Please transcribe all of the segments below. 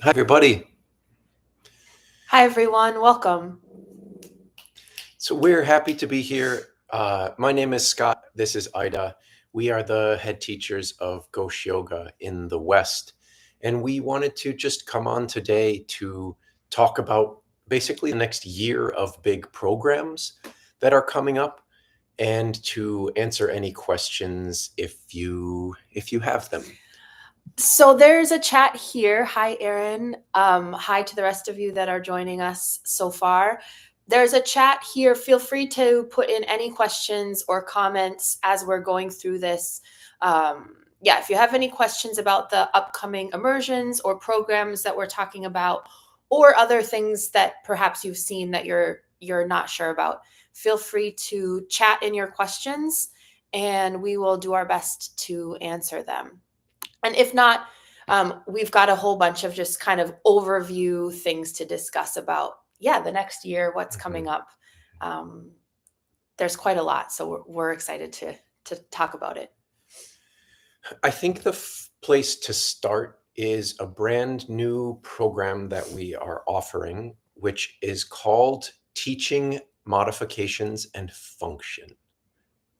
Hi, everybody. Hi, everyone. Welcome. So we're happy to be here. My name is Scott. This is Ida. We are the head teachers of Ghosh Yoga in the West. And we wanted to just come on today to talk about basically the next year of big programs that are coming up and to answer any questions if you have them. So there's a chat here. Hi, Erin. Hi to the rest of you that are joining us so far. There's a chat here. Feel free to put in any questions or comments as we're going through this. Yeah, if you have any questions about the upcoming immersions or programs that we're talking about, or other things that perhaps you've seen that you're not sure about, feel free to chat in your questions, and we will do our best to answer them. And if not, we've got a whole bunch of just kind of overview things to discuss about, yeah, the next year, what's coming Mhm. up. Um, there's quite a lot, so we're excited to talk about it. I think the place to start is a brand new program that we are offering, which is called Teaching Modifications and Function.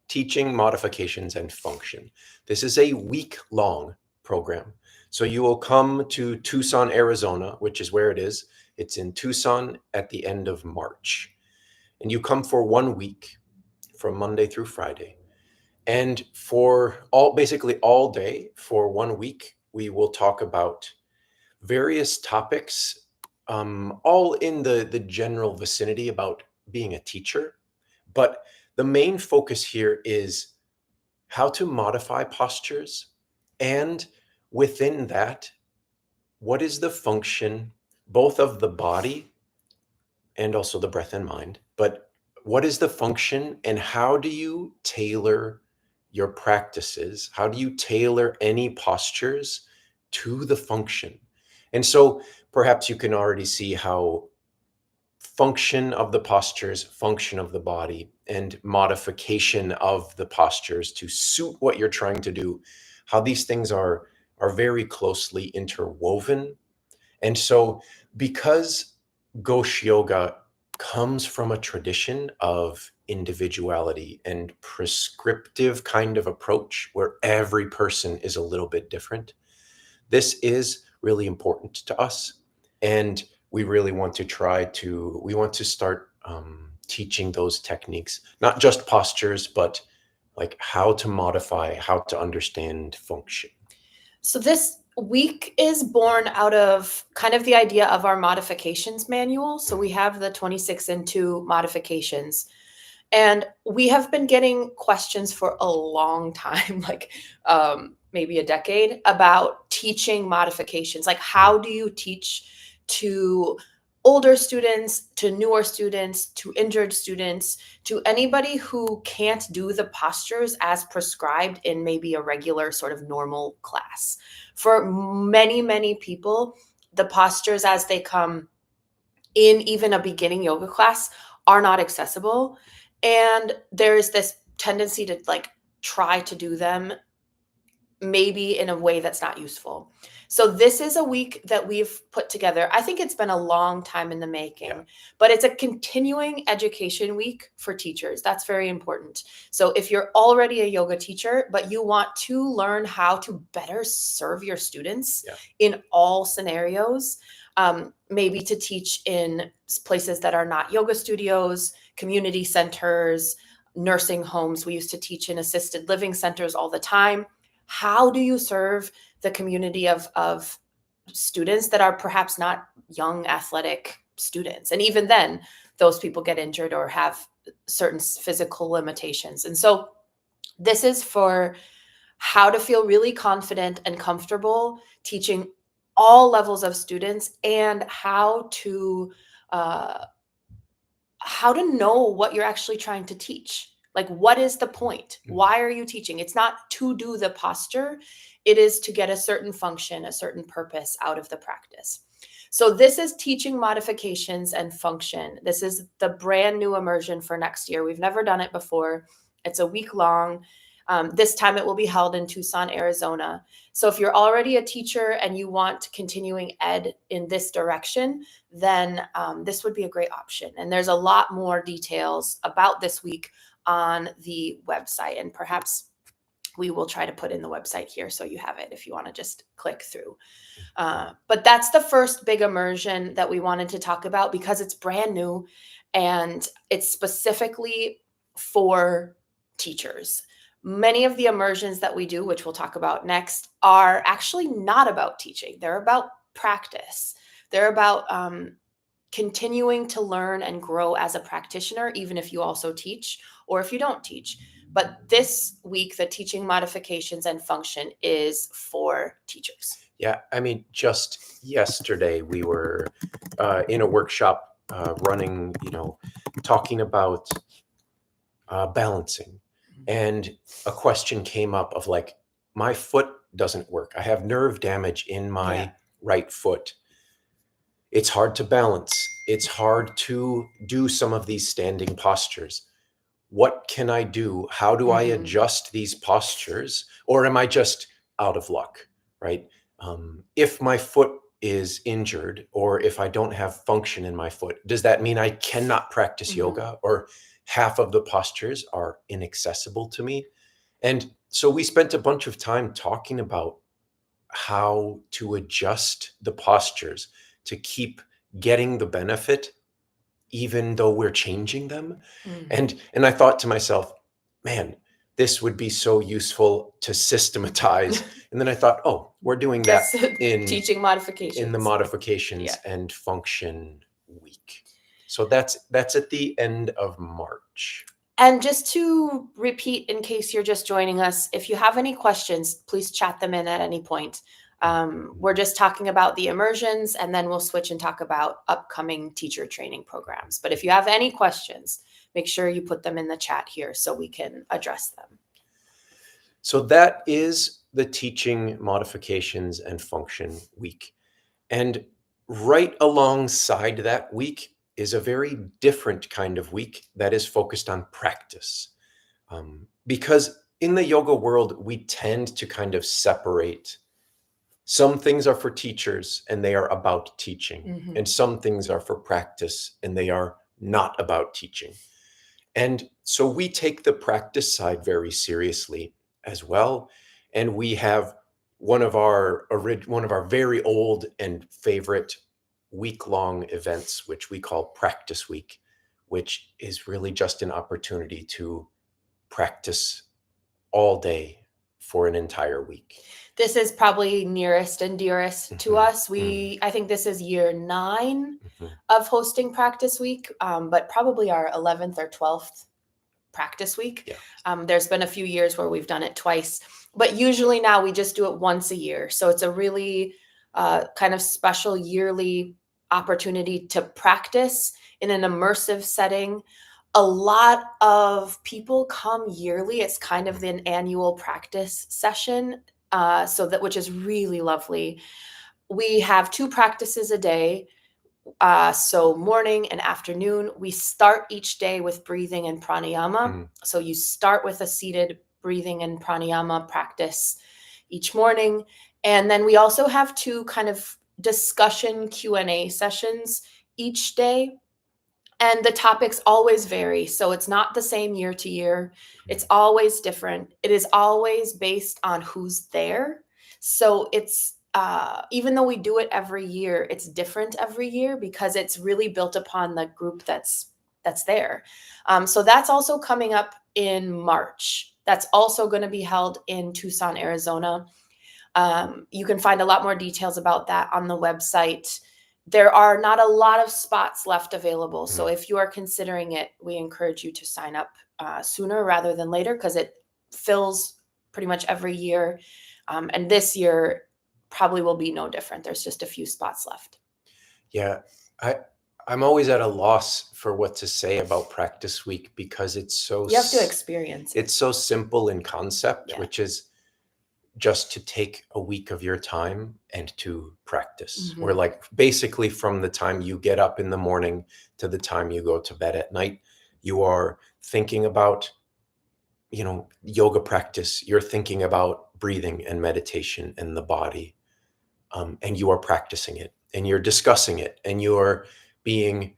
Teaching Modifications and Function. This is a week-long program. So you will come to Tucson, Arizona, which is where it is. It's in Tucson at the end of March. And you come for 1 week from Monday through Friday. And for basically all day for 1 week, we will talk about various topics, all in the general vicinity about being a teacher. But the main focus here is how to modify postures, and within that, what is the function both of the body and also the breath and mind, but what is the function and how do you tailor your practices? How do you tailor any postures to the function? And so perhaps you can already see how function of the postures, function of the body, and modification of the postures to suit what you're trying to do, how these things are very closely interwoven. And so, because Ghosh Yoga comes from a tradition of individuality and prescriptive kind of approach where every person is a little bit different, this is really important to us. And we really want to we want to start teaching those techniques, not just postures, but like how to modify, how to understand function. So this week is born out of kind of the idea of our modifications manual. So we have the 26 and 2 modifications. And we have been getting questions for a long time, like maybe a decade, about teaching modifications. Like, how do you teach to older students, to newer students, to injured students, to anybody who can't do the postures as prescribed in maybe a regular sort of normal class? For many, many people, the postures as they come in even a beginning yoga class are not accessible, and there's this tendency to like try to do them maybe in a way that's not useful. So this is a week that we've put together. I think it's been a long time in the Yeah. making, but it's a continuing education week for teachers. That's very important. So if you're already a yoga teacher but you want to learn how to better serve your students Yeah. in all scenarios, maybe to teach in places that are not yoga studios, community centers, nursing homes. We used to teach in assisted living centers all the time. How do you serve the community of students that are perhaps not young athletic students? And even then, those people get injured or have certain physical limitations. And so this is for how to feel really confident and comfortable teaching all levels of students, and uh, how to know what you're actually trying to teach. Like, what is the point? Mhm. Why are you teaching? It's not to do the posture, it is to get a certain function, a certain purpose out of the practice. So, this is teaching modifications and function. This is the brand new immersion for next year. We've never done it before. It's a week long. This time it will be held in Tucson, Arizona. So if you're already a teacher and you want continuing ed in this direction, then this would be a great option. And there's a lot more details about this week on the website, and perhaps we will try to put in the website here so you have it if you want to just click through. But that's the first big immersion that we wanted to talk about because it's brand new and it's specifically for teachers. Many of the immersions that we do, which we'll talk about next, are actually not about teaching. They're about practice. They're about continuing to learn and grow as a practitioner, even if you also teach or if you don't teach. But this week, the teaching modifications and function is for teachers. Yeah, I mean, just yesterday we were in a workshop running, talking about balancing. And a question came up of like, my foot doesn't work. I have nerve damage in my right foot. It's hard to balance. It's hard to do some of these standing postures. What can I do? How do I adjust these postures? Or am I just out of luck, right? If my foot is injured or if I don't have function in my foot, does that mean I cannot practice yoga, or half of the postures are inaccessible to me? And so we spent a bunch of time talking about how to adjust the postures to keep getting the benefit even though we're changing them. And I thought to myself, man, this would be so useful to systematize. And then I thought, oh, we're doing that in teaching modifications, in the modifications and function week. So that's at the end of March. And just to repeat, in case you're just joining us, if you have any questions, please chat them in at any point. We're just talking about the immersions, and then we'll switch and talk about upcoming teacher training programs. But if you have any questions, make sure you put them in the chat here so we can address them. So that is the teaching modifications and function week. And right alongside that week is a very different kind of week that is focused on practice. Because in the yoga world, we tend to kind of separate. Some things are for teachers and they are about teaching. And some things are for practice and they are not about teaching. And so we take the practice side very seriously as well. And we have one of our very old and favorite week-long events, which we call Practice Week, which is really just an opportunity to practice all day for an entire week. This is probably nearest and dearest to us. I think this is year 9 of hosting Practice Week, but probably our 11th or 12th Practice Week. There's been a few years where we've done it twice, but usually now we just do it once a year. So it's a really kind of special yearly opportunity to practice in an immersive setting. A lot of people come yearly. It's kind of an annual practice session, which is really lovely. We have 2 practices a day. So morning and afternoon. We start each day with breathing and pranayama. So you start with a seated breathing and pranayama practice each morning. And then we also have 2 kind of discussion Q&A sessions each day. And the topics always vary. So it's not the same year to year. It's always different. It is always based on who's there. So it's even though we do it every year, it's different every year because it's really built upon the group that's there. So that's also coming up in March. That's also going to be held in Tucson, Arizona. You can find a lot more details about that on the website. There are not a lot of spots left available. So if you are considering it, we encourage you to sign up sooner rather than later because it fills pretty much every year. And this year probably will be no different. There's just a few spots left. Yeah, I'm always at a loss for what to say about Practice Week because it's so... You have to experience it. It's so simple in concept, which is just to take a week of your time and to practice. We're like basically from the time you get up in the morning to the time you go to bed at night, you are thinking about yoga practice, you're thinking about breathing and meditation and the body, and you are practicing it and you're discussing it and you're being,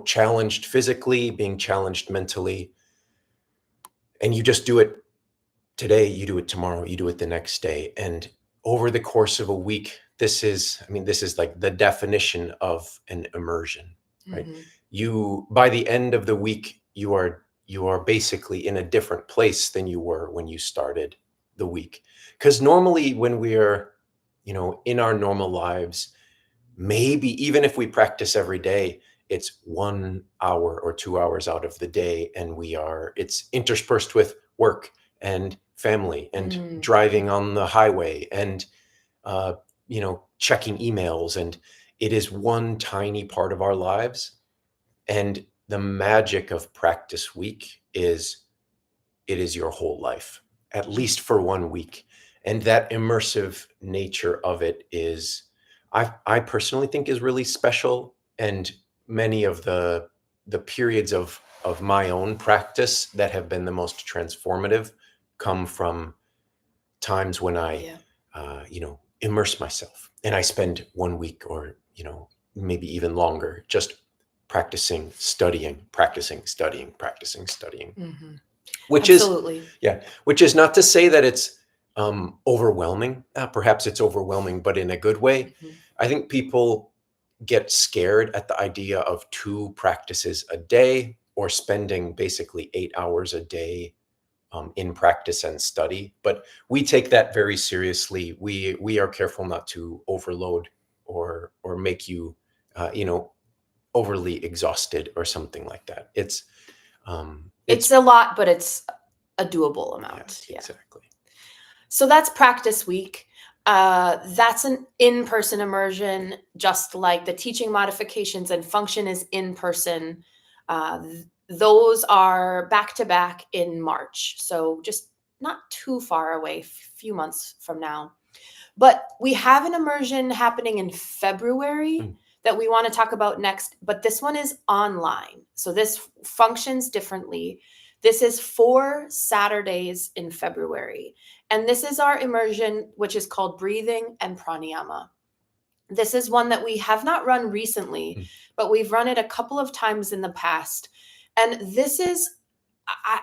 challenged physically, being challenged mentally, and you just do it today, you do it tomorrow, you do it the next day. And over the course of a week, this is like the definition of an immersion, right? Mhm. By the end of the week, you are basically in a different place than you were when you started the week. Because normally when we're, in our normal lives, maybe even if we practice every day, it's 1 hour or 2 hours out of the day, and it's interspersed with work and family and Mm. driving on the highway and checking emails, and it is one tiny part of our lives. And the magic of practice week is it is your whole life, at least for 1 week. And that immersive nature of it is, I personally think, is really special. And many of the periods of my own practice that have been the most transformative come from times when I, Yeah. immerse myself, and I spend 1 week or, maybe even longer, just practicing, studying, practicing, studying, practicing, studying. Mhm. Which is, Absolutely. yeah, which is not to say that it's overwhelming. Perhaps it's overwhelming, but in a good way. Mhm. I think people get scared at the idea of 2 practices a day or spending basically 8 hours a day in practice and study. But we take that very seriously. We are careful not to overload or make you, overly exhausted or something like that. It's It's a lot, but it's a doable yeah, amount. Yeah. exactly. So that's practice week. That's an in-person immersion, just like the teaching modifications and function is in person. Those are back to back in March, so just not too far away, few months from now. But we have an immersion happening in February Mm. that we want to talk about next, but this one is online. So this functions differently. This is 4 Saturdays in February. And this is our immersion, which is called Breathing and Pranayama. This is one that we have not run recently, Mm. but we've run it a couple of times in the past. And this is,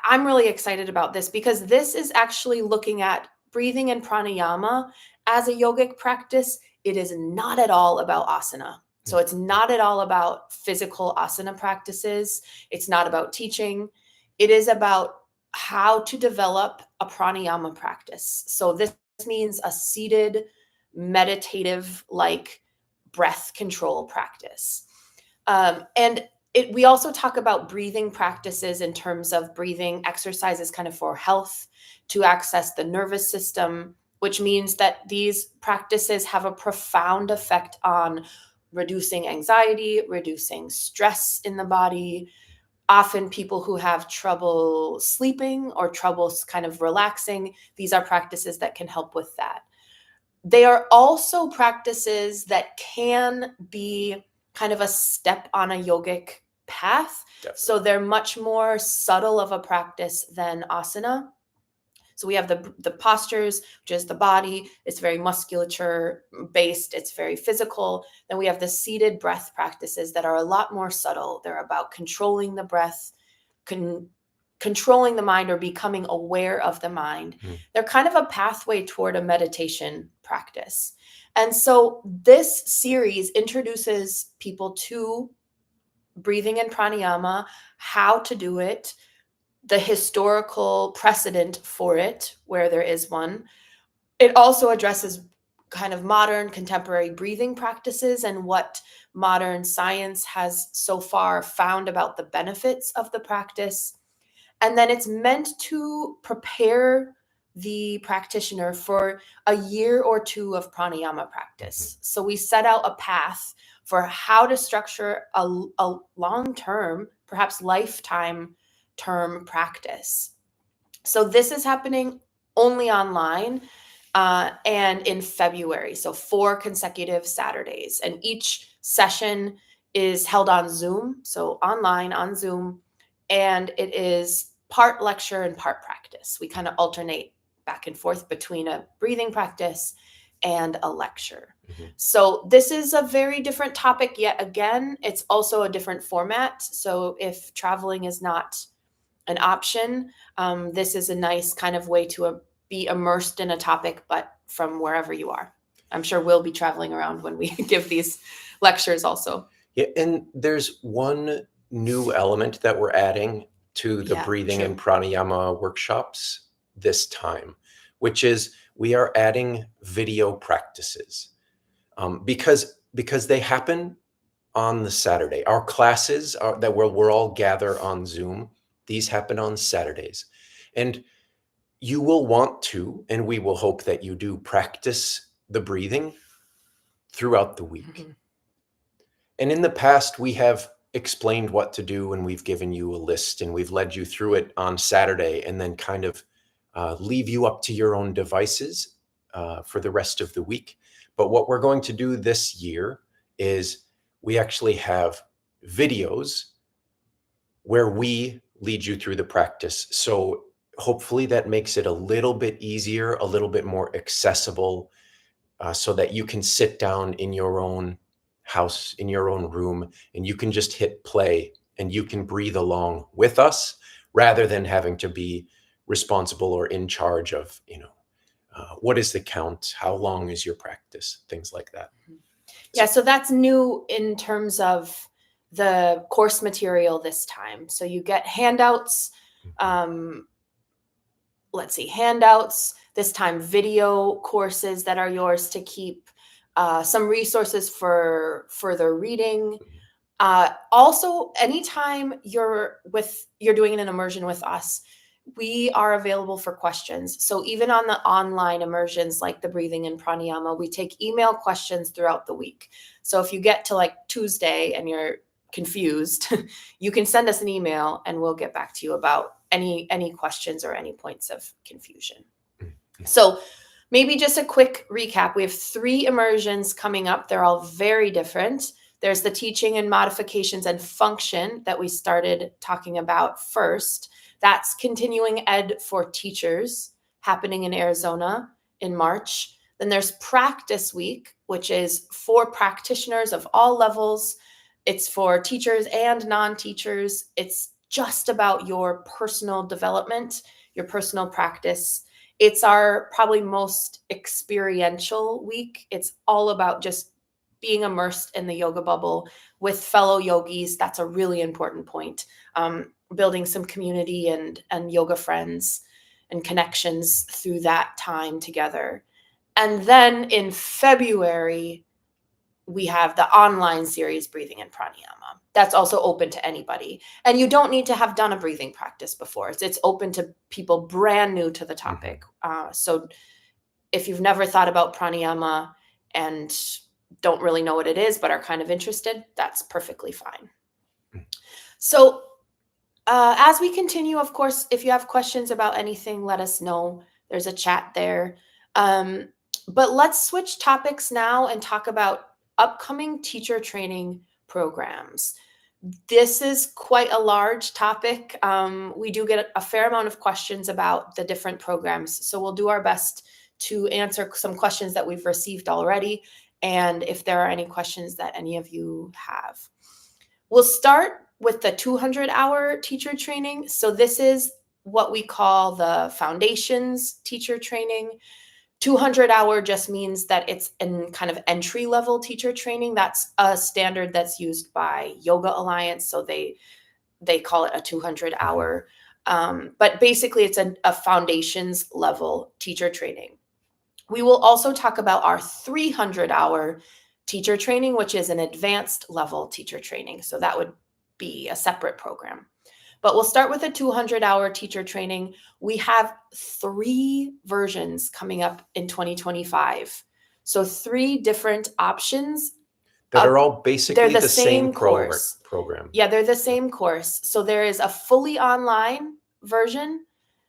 I'm really excited about this because this is actually looking at breathing and pranayama as a yogic practice. It is not at all about asana. So Mm. it's not at all about physical asana practices. It's not about teaching. It is about how to develop a pranayama practice. So this means a seated, meditative, like breath control practice. And we also talk about breathing practices in terms of breathing exercises kind of for health, to access the nervous system, which means that these practices have a profound effect on reducing anxiety, reducing stress in the body. Often people who have trouble sleeping or trouble kind of relaxing, these are practices that can help with that. They are also practices that can be kind of a step on a yogic path. Definitely. So they're much more subtle of a practice than asana. So we have the postures, which is the body. It's very musculature based. It's very physical. Then we have the seated breath practices that are a lot more subtle. They're about controlling the breath, controlling the mind or becoming aware of the mind. Mm. They're kind of a pathway toward a meditation practice. And so this series introduces people to breathing and pranayama, how to do it, the historical precedent for it, where there is one. It also addresses kind of modern contemporary breathing practices and what modern science has so far found about the benefits of the practice. And then it's meant to prepare the practitioner for a year or two of pranayama practice. So we set out a path for how to structure a long term, perhaps lifetime term practice. So this is happening only online and in February. So 4 consecutive Saturdays. And each session is held on Zoom, so online on Zoom. And it is part lecture and part practice. We kind of alternate back and forth between a breathing practice and a lecture. So this is a very different topic yet again. It's also a different format. So if traveling is not an option, this is a nice kind of way to be immersed in a topic, but from wherever you are. I'm sure we'll be traveling around when we give these lectures also. Yeah, and there's one new element that we're adding to the Yeah, breathing true. and pranayama workshops this time, which is we are adding video practices because they happen on the Saturday. Our classes that we're all gather on Zoom. These happen on Saturdays, and you will want to, and we will hope that you do practice the breathing throughout the week. Mhm. And in the past, we have explained what to do and we've given you a list and we've led you through it on Saturday and then kind of leave you up to your own devices for the rest of the week. But what we're going to do this year is we actually have videos where we lead you through the practice. So hopefully that makes it a little bit easier, a little bit more accessible, so that you can sit down in your own house, in your own room, and you can just hit play and you can breathe along with us rather than having to be responsible or in charge of, what is the count? How long is your practice? Things like that. Yeah, so that's new in terms of the course material this time. So you get handouts. Let's see, handouts, this time video courses that are yours to keep, some resources for further reading. Also, anytime you're doing an immersion with us, we are available for questions. So even on the online immersions like the breathing and pranayama, we take email questions throughout the week. So if you get to like Tuesday and you're confused, you can send us an email and we'll get back to you about any questions or any points of confusion. So maybe just a quick recap. We have 3 immersions coming up. They're all very different. There's the teaching and modifications and function that we started talking about first. That's continuing ed for teachers happening in Arizona in March. Then there's practice week, which is for practitioners of all levels. It's for teachers and non-teachers. It's just about your personal development, your personal practice. It's our probably most experiential week. It's all about just being immersed in the yoga bubble with fellow yogis. That's a really important point. Building some community and yoga friends and connections through that time together. And then in February, we have the online series, Breathing and Pranayama. That's also open to anybody. And you don't need to have done a breathing practice before. It's open to people brand new to the topic. So if you've never thought about pranayama and don't really know what it is, but are kind of interested, that's perfectly fine. So as we continue, of course, if you have questions about anything, let us know. There's a chat there. But let's switch topics now and talk about upcoming teacher training programs. This is quite a large topic. We do get a fair amount of questions about the different programs. So we'll do our best to answer some questions that we've received already. And if there are any questions that any of you have. We'll start with the 200-hour teacher training. So this is what we call the foundations teacher training. 200-hour just means that it's in kind of entry-level teacher training. That's a standard that's used by Yoga Alliance, so they call it a 200-hour. But basically, it's a foundations level teacher training. We will also talk about our 300-hour teacher training, which is an advanced level teacher training. So that would be a separate program. But we'll start with a 200-hour teacher training. We have 3 versions coming up in 2025. So 3 different options. That are all basically they're the same course. program. Yeah, they're the same course. So there is a fully online version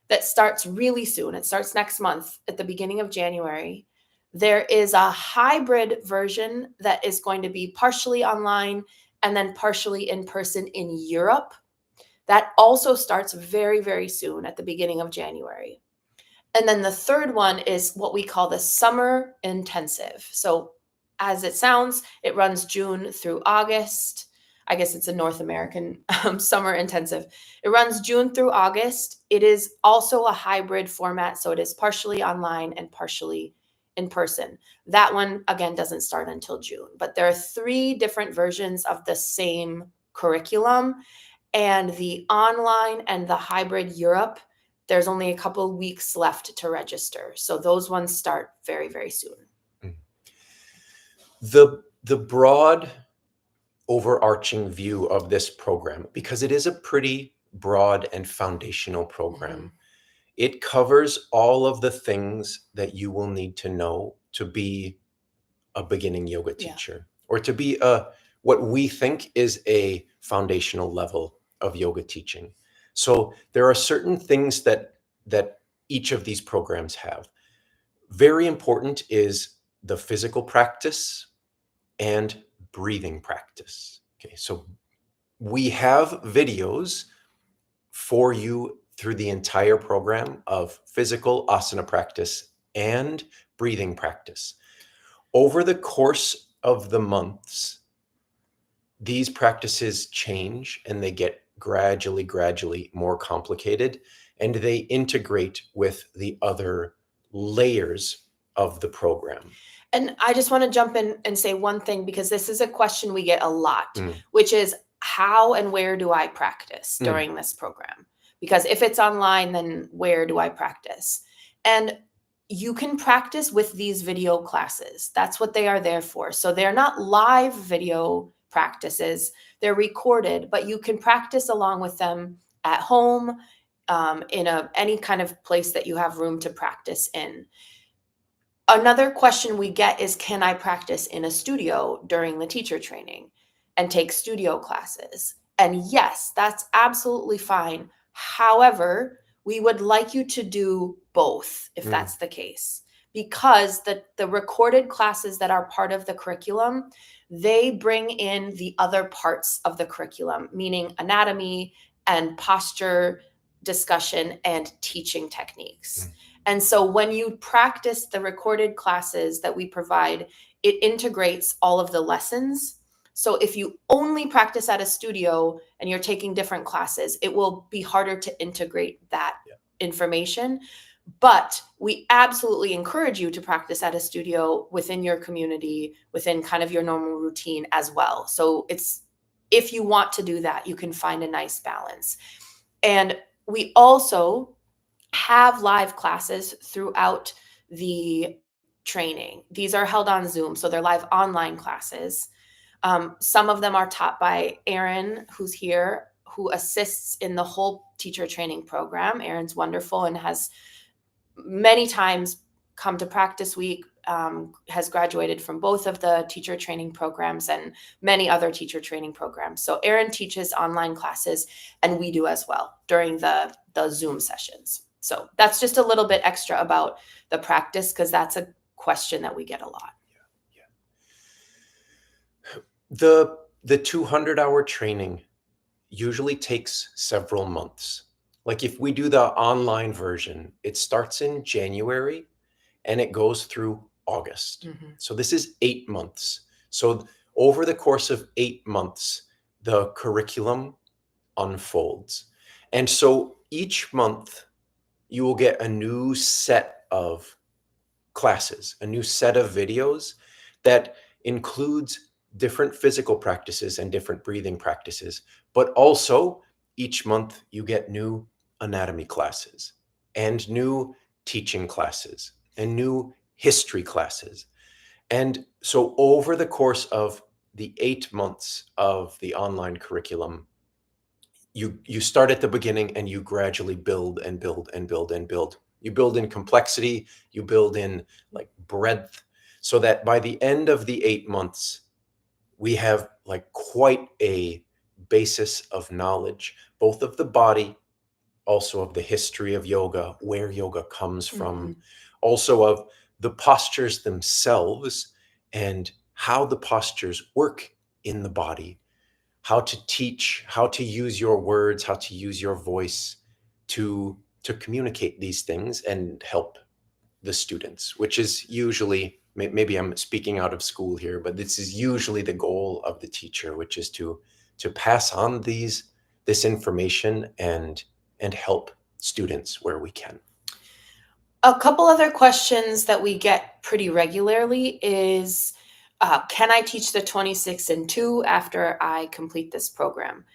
that starts really soon. It starts next month at the beginning of January. There is a hybrid version that is going to be partially online and then partially in person in Europe. That also starts very, very soon at the beginning of January. And then the third one is what we call the summer intensive. So, as it sounds, it runs June through August. I guess it's a North American summer intensive. It runs June through August. It is also a hybrid format. So, it is partially online and partially in person. That one, again, doesn't start until June. But there are 3 different versions of the same curriculum. And the online and the hybrid Europe, there's only a couple weeks left to register. So those ones start very, very soon. Mm. The broad overarching view of this program, because it is a pretty broad and foundational program, it covers all of the things that you will need to know to be a beginning yoga Yeah. teacher, or to be a what we think is a foundational level of yoga teaching. So there are certain things that each of these programs have. Very important is the physical practice and breathing practice. Okay, so we have videos for you through the entire program of physical asana practice and breathing practice. Over the course of the months, these practices change and they get gradually more complicated, and they integrate with the other layers of the program. And I just want to jump in and say one thing, because this is a question we get a lot, Mm. which is how and where do I practice Mm. during this program? Because if it's online, then where do I practice? And you can practice with these video classes. That's what they are there for. So they're not live video practices, they're recorded, but you can practice along with them at home, in any kind of place that you have room to practice in. Another question we get is, can I practice in a studio during the teacher training and take studio classes? And yes, that's absolutely fine. However, we would like you to do both if that's the case, because the recorded classes that are part of the curriculum, they bring in the other parts of the curriculum, meaning anatomy and posture discussion and teaching techniques. And so when you practice the recorded classes that we provide, it integrates all of the lessons. So if you only practice at a studio and you're taking different classes, it will be harder to integrate that information. But we absolutely encourage you to practice at a studio within your community, within kind of your normal routine as well. So if you want to do that, you can find a nice balance. And we also have live classes throughout the training. These are held on Zoom, so they're live online classes. Some of them are taught by Erin, who's here, who assists in the whole teacher training program. Erin's wonderful and has many times come to practice week, has graduated from both of the teacher training programs and many other teacher training programs. So Erin teaches online classes, and we do as well during the Zoom sessions. So that's just a little bit extra about the practice, because that's a question that we get a lot. The 200-hour training usually takes several months. Like if we do the online version, it starts in January and it goes through August. So this is 8 months. So over the course of 8 months, the curriculum unfolds. And so each month you will get a new set of classes, a new set of videos that includes different physical practices and different breathing practices, but also each month you get new anatomy classes and new teaching classes and new history classes. And so over the course of the 8 months of the online curriculum, you start at the beginning and you gradually build and build and build and build. You build in complexity, you build in like breadth, so that by the end of the 8 months, we have like quite a basis of knowledge, both of the body, also of the history of yoga, where yoga comes from, also of the postures themselves and how the postures work in the body, how to teach, how to use your words, how to use your voice to communicate these things and help the students, which is usually, maybe I'm speaking out of school here, but this is usually the goal of the teacher, which is to pass on this information and help students where we can. A couple other questions that we get pretty regularly is, can I teach the 26 and 2 after I complete this program?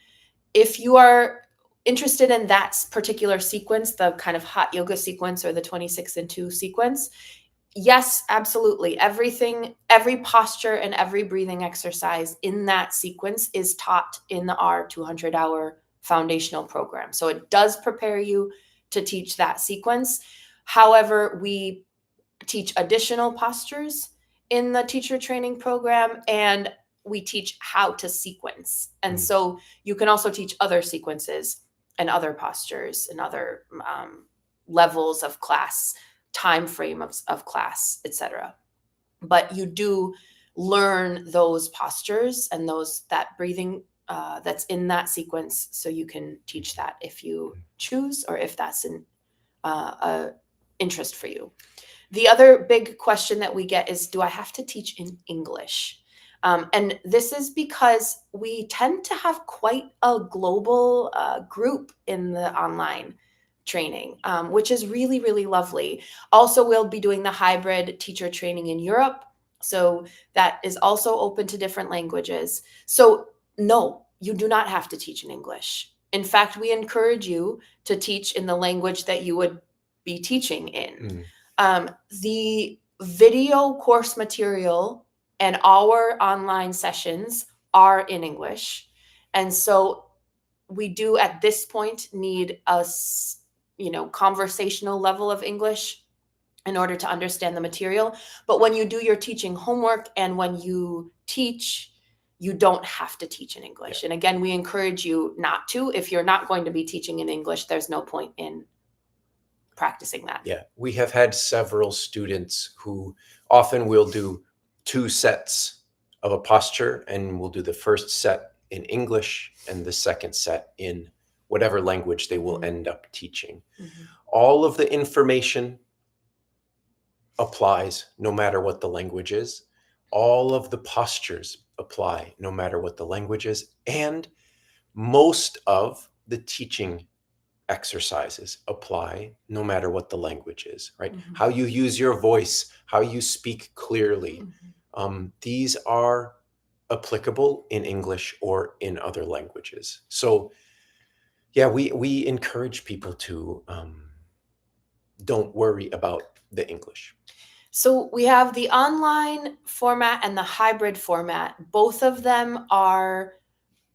If you are interested in that particular sequence, the kind of hot yoga sequence or the 26 and 2 sequence, yes, absolutely. Every posture and every breathing exercise in that sequence is taught in our 200-hour foundational program. So it does prepare you to teach that sequence. However, we teach additional postures in the teacher training program, and we teach how to sequence. And so you can also teach other sequences and other postures and other levels of class, time frame of class, etc. But you do learn those postures and that breathing that's in that sequence, so you can teach that if you choose, or if that's an interest for you. The other big question that we get is, do I have to teach in English? And this is because we tend to have quite a global group in the online training, which is really, really lovely. Also, we'll be doing the hybrid teacher training in Europe. So that is also open to different languages. So no, you do not have to teach in English. In fact, we encourage you to teach in the language that you would be teaching in. The video course material and our online sessions are in English. And so we do at this point need a conversational level of English in order to understand the material. But when you do your teaching homework and when you teach, you don't have to teach in English. And again, we encourage you not to. If you're not going to be teaching in English, there's no point in practicing that. Yeah, we have had several students who often will do 2 sets of a posture, and we'll do the first set in English and the second set in whatever language they will end up teaching. All of the information applies no matter what the language is. All of the postures apply no matter what the language is. And most of the teaching exercises apply no matter what the language is, right? How you use your voice, how you speak clearly. These are applicable in English or in other languages. So yeah, we encourage people to don't worry about the English. So we have the online format and the hybrid format. Both of them are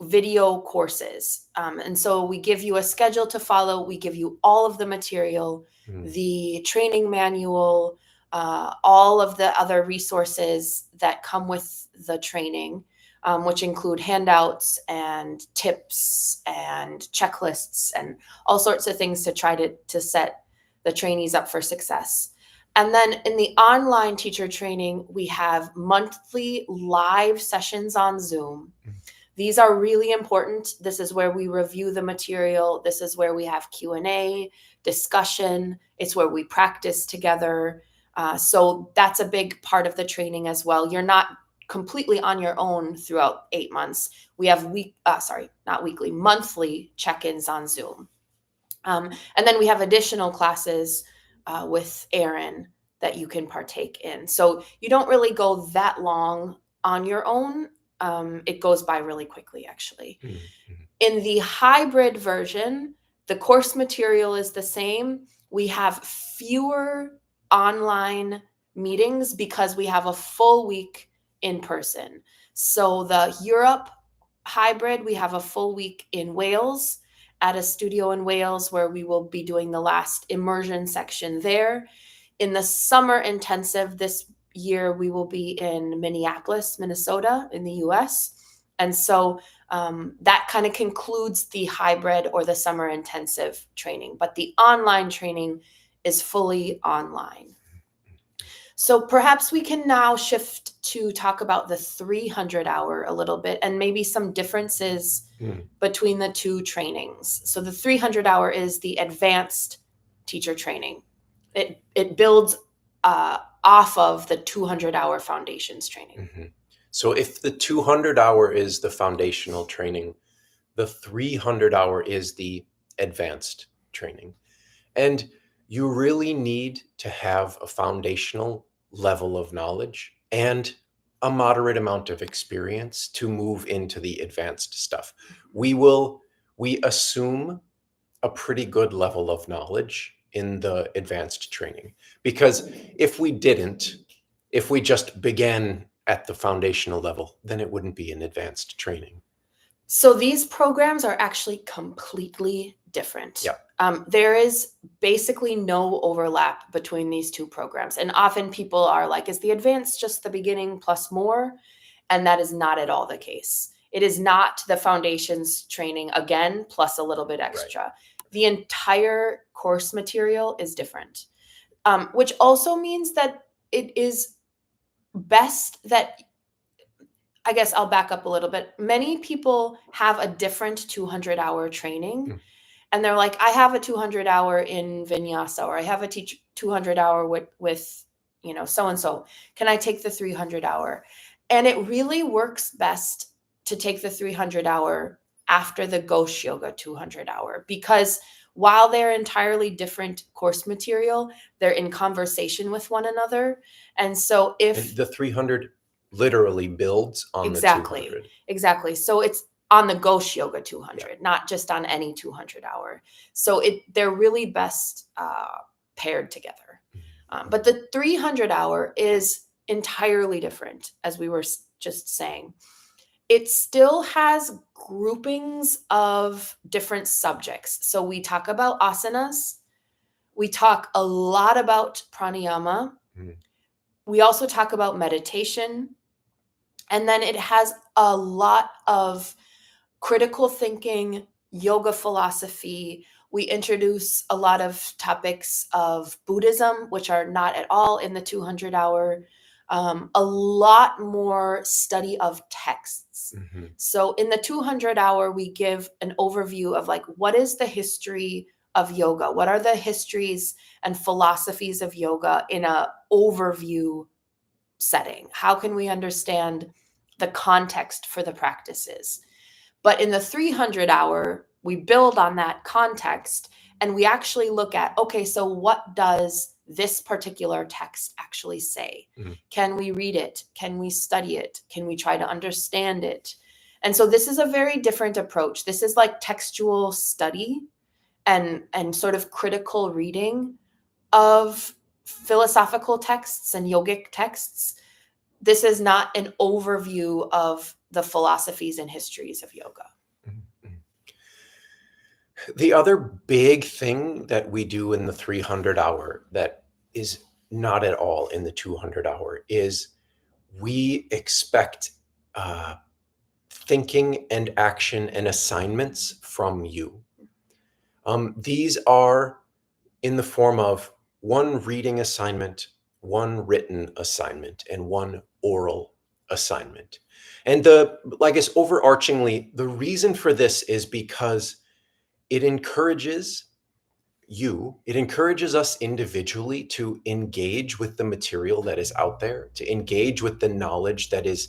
video courses. And so we give you a schedule to follow. We give you all of the material, the training manual, all of the other resources that come with the training, which include handouts and tips and checklists and all sorts of things to try to set the trainees up for success. And then in the online teacher training, we have monthly live sessions on Zoom. These are really important. This is where we review the material. This is where we have Q&A, discussion. It's where we practice together. So that's a big part of the training as well. You're not completely on your own throughout 8 months. We have monthly check-ins on Zoom. And then we have additional classes with Erin that you can partake in. So you don't really go that long on your own. It goes by really quickly, actually. In the hybrid version, the course material is the same. We have fewer online meetings because we have a full week in person. So the Europe hybrid, we have a full week in Wales at a studio in Wales where we will be doing the last immersion section there. In the summer intensive this year, we will be in Minneapolis, Minnesota in the US. And so that kind of concludes the hybrid or the summer intensive training. But the online training is fully online. So perhaps we can now shift to talk about the 300-hour a little bit and maybe some differences Mm. between the two trainings. So the 300-hour is the advanced teacher training. It builds off of the 200-hour foundations training. Mhm. So if the 200-hour is the foundational training, the 300-hour is the advanced training. And you really need to have a foundational level of knowledge and a moderate amount of experience to move into the advanced stuff. We assume a pretty good level of knowledge in the advanced training, because if we just began at the foundational level, then it wouldn't be an advanced training. So these programs are actually completely different. Yep. There is basically no overlap between these two programs. And often people are like, is the advanced just the beginning plus more? And that is not at all the case. It is not the foundations training again, plus a little bit extra. The entire course material is different, which also means that it is best that, I guess I'll back up a little bit. Many people have a different 200-hour training, Mm. and they're like, I have a 200-hour in vinyasa, or I have a 200-hour with so and so. Can I take the 300-hour? And it really works best to take the 300-hour after the Ghosh Yoga 200-hour, because while they're entirely different course material, they're in conversation with one another. And so And if the 300 literally builds on the exactly 200. exactly so it's on the Ghosh Yoga 200, not just on any 200-hour. So they're really best paired together. But the 300-hour is entirely different, as we were just saying. It still has groupings of different subjects. So we talk about asanas. We talk a lot about pranayama. Mm. We also talk about meditation. And then it has a lot of critical thinking, yoga philosophy. We introduce a lot of topics of Buddhism, which are not at all in the 200-hour. A lot more study of texts. Mm-hmm. So in the 200-hour, we give an overview of like, what is the history of yoga? What are the histories and philosophies of yoga in a overview setting? How can we understand the context for the practices? But in the 300-hour, we build on that context and we actually look at, okay, so what does this particular text actually say? Mm-hmm. Can we read it? Can we study it? Can we try to understand it? And so this is a very different approach. This is like textual study and sort of critical reading of philosophical texts and yogic texts. This is not an overview of the philosophies and histories of yoga. Mm-hmm. The other big thing that we do in the 300-hour that is not at all in the 200-hour is we expect thinking and action and assignments from you. These are in the form of one reading assignment, one written assignment, and one oral assignment. And I guess overarchingly, the reason for this is because it encourages us individually to engage with the material that is out there, to engage with the knowledge that is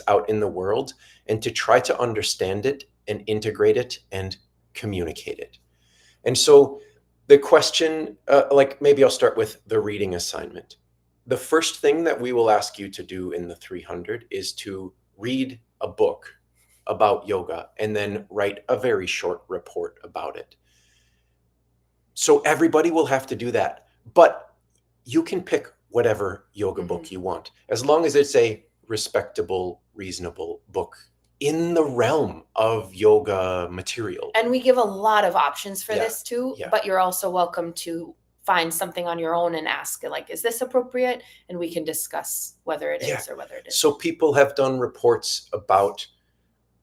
out in the world, and to try to understand it and integrate it and communicate it. And so the question, like maybe I'll start with the reading assignment. The first thing that we will ask you to do in the 300 is to read a book about yoga and then write a very short report about it. So everybody will have to do that, but you can pick whatever yoga book you want, as long as it's a respectable, reasonable book in the realm of yoga material. And we give a lot of options for this too, Yeah. but you're also welcome to find something on your own and ask, like, is this appropriate? And we can discuss whether it is or whether it isn't. So people have done reports about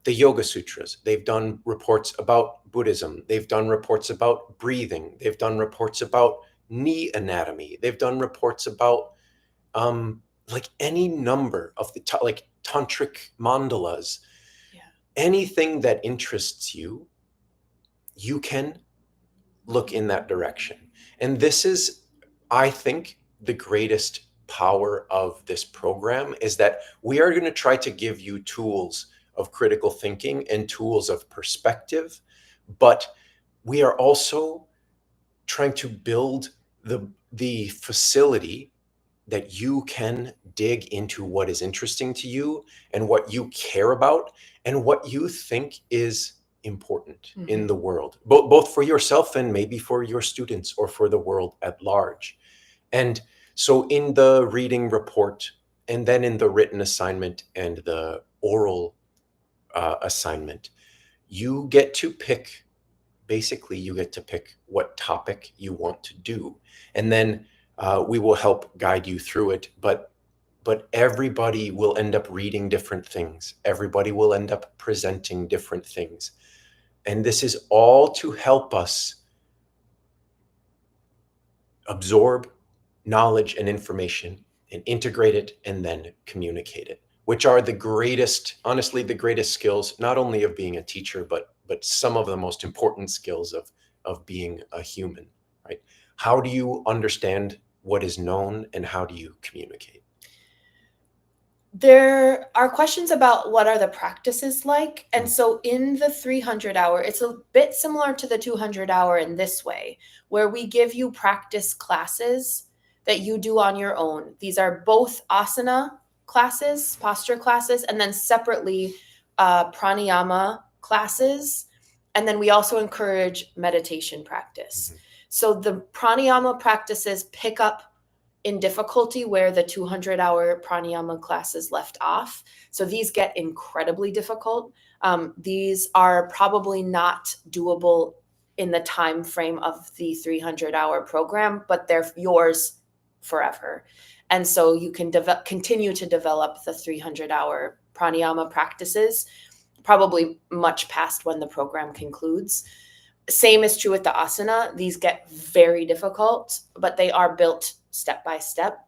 the Yoga Sutras. They've done reports about Buddhism. They've done reports about breathing. They've done reports about knee anatomy. They've done reports about like any number of the like tantric mandalas, Yeah. anything that interests you, you can look in that direction. And this is, I think, the greatest power of this program is that we are going to try to give you tools of critical thinking and tools of perspective, but we are also trying to build the facility that you can dig into what is interesting to you and what you care about and what you think is important in Mhm. the world, both for yourself and maybe for your students or for the world at large. And so in the reading report and then in the written assignment and the oral assignment, you get to pick, basically you get to pick what topic you want to do, and then we will help guide you through it. But everybody will end up reading different things, everybody will end up presenting different things, and this is all to help us absorb knowledge and information and integrate it and then communicate it, which are the greatest, honestly, the greatest skills, not only of being a teacher, but some of the most important skills of being a human, right? How do you understand what is known and how do you communicate? There are questions about what are the practices like. And Mm, so in the 300-hour, it's a bit similar to the 200-hour in this way, where we give you practice classes that you do on your own. These are both asana classes, posture classes, and then separately pranayama classes. And then we also encourage meditation practice. mhm, So the pranayama practices pick up in difficulty where the 200-hour pranayama classes left off. So these get incredibly difficult. These are probably not doable in the time frame of the 300-hour program, but they're yours forever. And so you can continue to develop the 300-hour pranayama practices, probably much past when the program concludes. Same is true with the asana. These get very difficult, but they are built step by step.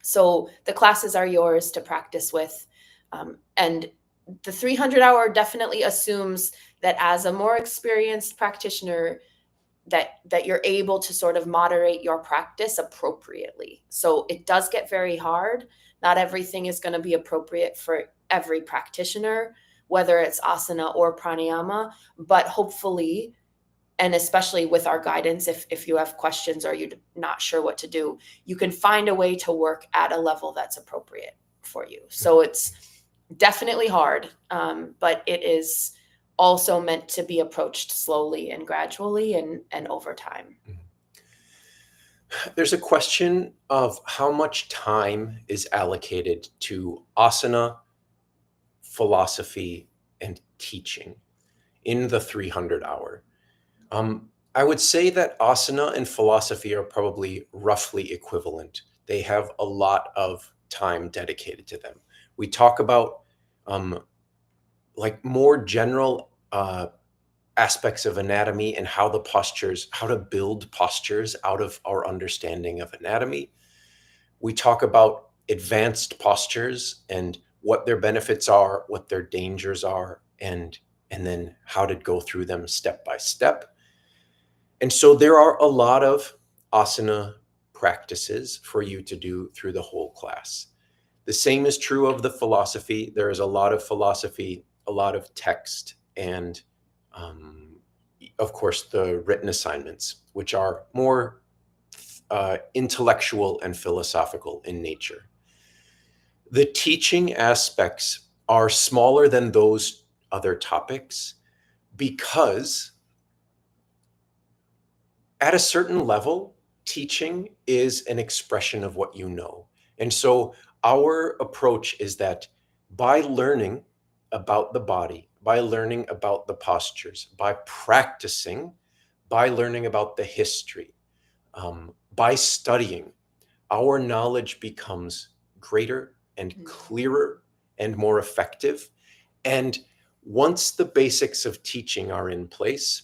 So the classes are yours to practice with. And the 300-hour definitely assumes that as a more experienced practitioner, that you're able to sort of moderate your practice appropriately. So it does get very hard. Not everything is going to be appropriate for every practitioner, whether it's asana or pranayama, but hopefully, and especially with our guidance, if you have questions or you're not sure what to do, you can find a way to work at a level that's appropriate for you. mhm, So it's definitely hard, but it is also meant to be approached slowly and gradually and over time. mhm. There's a question of how much time is allocated to asana, philosophy, and teaching in the 300 hour. I would say that asana and philosophy are probably roughly equivalent. They have a lot of time dedicated to them. We talk about um, like more general aspects of anatomy and how the postures, how to build postures out of our understanding of anatomy. We talk about advanced postures and what their benefits are, what their dangers are, and then how to go through them step by step. And so there are a lot of asana practices for you to do through the whole class. The same is true of the philosophy. There is a lot of philosophy, a lot of text, and um, of course, the written assignments, which are more intellectual and philosophical in nature. The teaching aspects are smaller than those other topics because at a certain level, teaching is an expression of what you know. And so our approach is that by learning about the body, by learning about the postures, by practicing, by learning about the history, by studying, our knowledge becomes greater and Mhm. clearer and more effective. And once the basics of teaching are in place,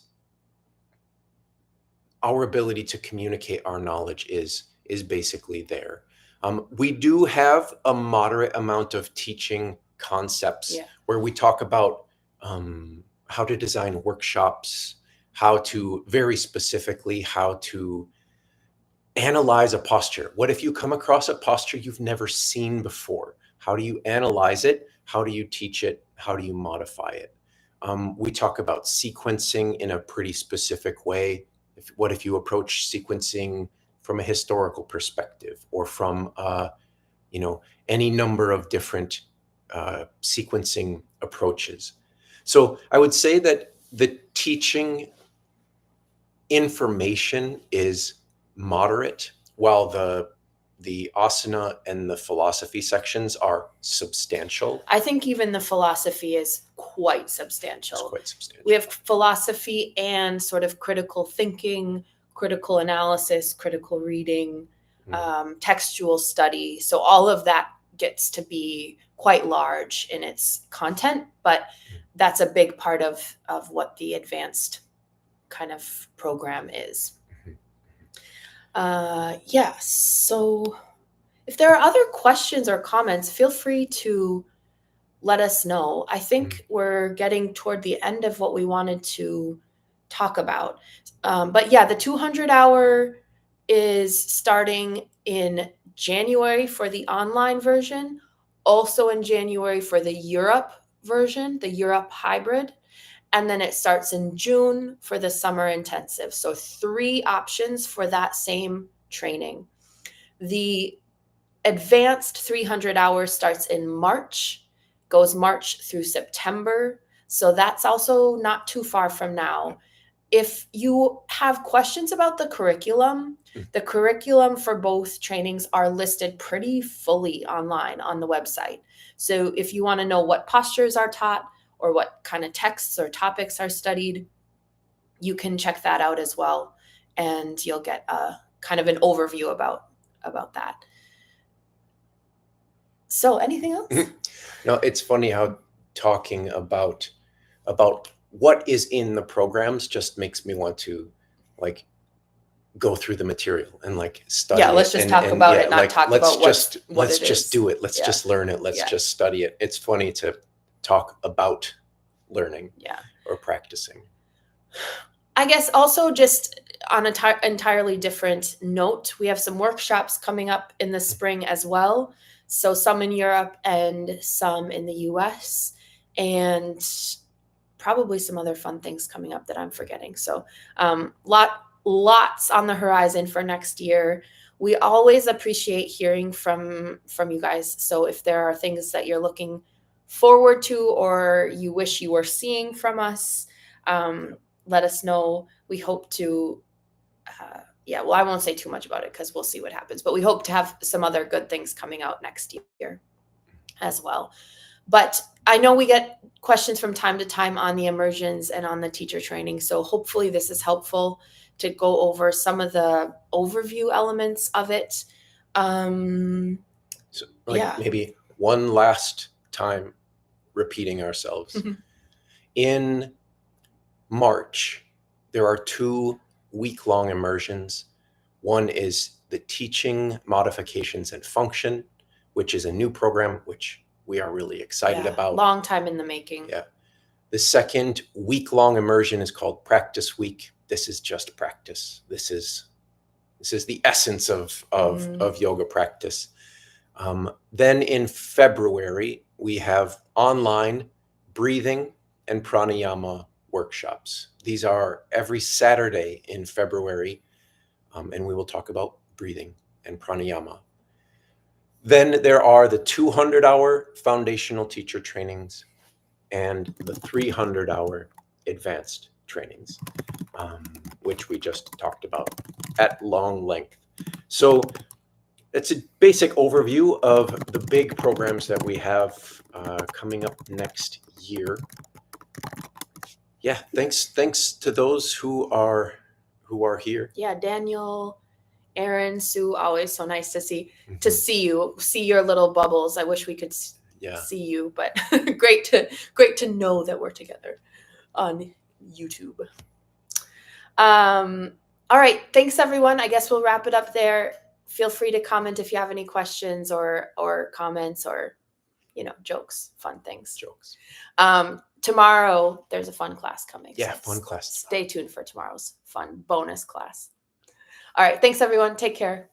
our ability to communicate our knowledge is basically there. We do have a moderate amount of teaching concepts Yeah. where we talk about how to design workshops, how to very specifically how to analyze a posture. What if you come across a posture you've never seen before? How do you analyze it? How do you teach it? How do you modify it? We talk about sequencing in a pretty specific way. What if you approach sequencing from a historical perspective or from any number of different sequencing approaches? So I would say that the teaching information is moderate, while the asana and the philosophy sections are substantial. I think even the philosophy is quite It's substantial. quite substantial. We have philosophy and sort of critical thinking, critical analysis, critical reading, textual study. So all of that gets to be quite large in its content, but that's a big part of what the advanced kind of program is. Yeah, so if there are other questions or comments, feel free to let us know. I think we're getting toward the end of what we wanted to talk about. But yeah, the 200-hour is starting in January for the online version, also in January for the Europe version, the Europe hybrid. And then it starts in June for the summer intensive. So 3 options for that same training. The advanced 300 hours starts in March, goes March through September. So that's also not too far from now. If you have questions about the curriculum for both trainings are listed pretty fully online on the website. So if you want to know what postures are taught or what kind of texts or topics are studied, you can check that out as well. And you'll get a kind of an overview about that. So anything else? No, it's funny how talking about what is in the programs just makes me want to go through the material and study Yeah, let's it. just talk about it, not talk about let's what it just is. do it. Let's just learn it. Let's just study it. It's funny to talk about learning or practicing. I guess also just on an entirely different note, we have some workshops coming up in the spring as well. So some in Europe and some in the US, and probably some other fun things coming up that I'm forgetting. So lots on the horizon for next year. We always appreciate hearing from you guys. So if there are things that you're looking forward to or you wish you were seeing from us, let us know. We hope to, well, I won't say too much about it because we'll see what happens, but we hope to have some other good things coming out next year as well. But I know we get questions from time to time on the immersions and on the teacher training. So hopefully this is helpful to go over some of the overview elements of it. So maybe one last time repeating ourselves. In March, there are 2 week-long immersions. One is the Teaching Modifications and Function, which is a new program, which we are really excited about. Long time in the making. Yeah. The second week-long immersion is called Practice Week. This is just practice. This is the essence of yoga practice. Then in February, we have online breathing and pranayama workshops. These are every Saturday in February, and we will talk about breathing and pranayama. Then there are the 200-hour foundational teacher trainings and the 300-hour advanced trainings, which we just talked about at long length. So it's a basic overview of the big programs that we have coming up next year. Yeah, thanks to those who are here. Yeah, Daniel, Aaron, Sue, always so nice to see your little bubbles. I wish we could see you, but great to know that we're together on YouTube. All right, thanks everyone. I guess we'll wrap it up there. feel free to comment if you have any questions or comments or, jokes, fun things. Jokes. Tomorrow there's a fun class coming. Yeah, so fun class. Stay tuned for tomorrow's fun bonus class. All right. Thanks, everyone. Take care.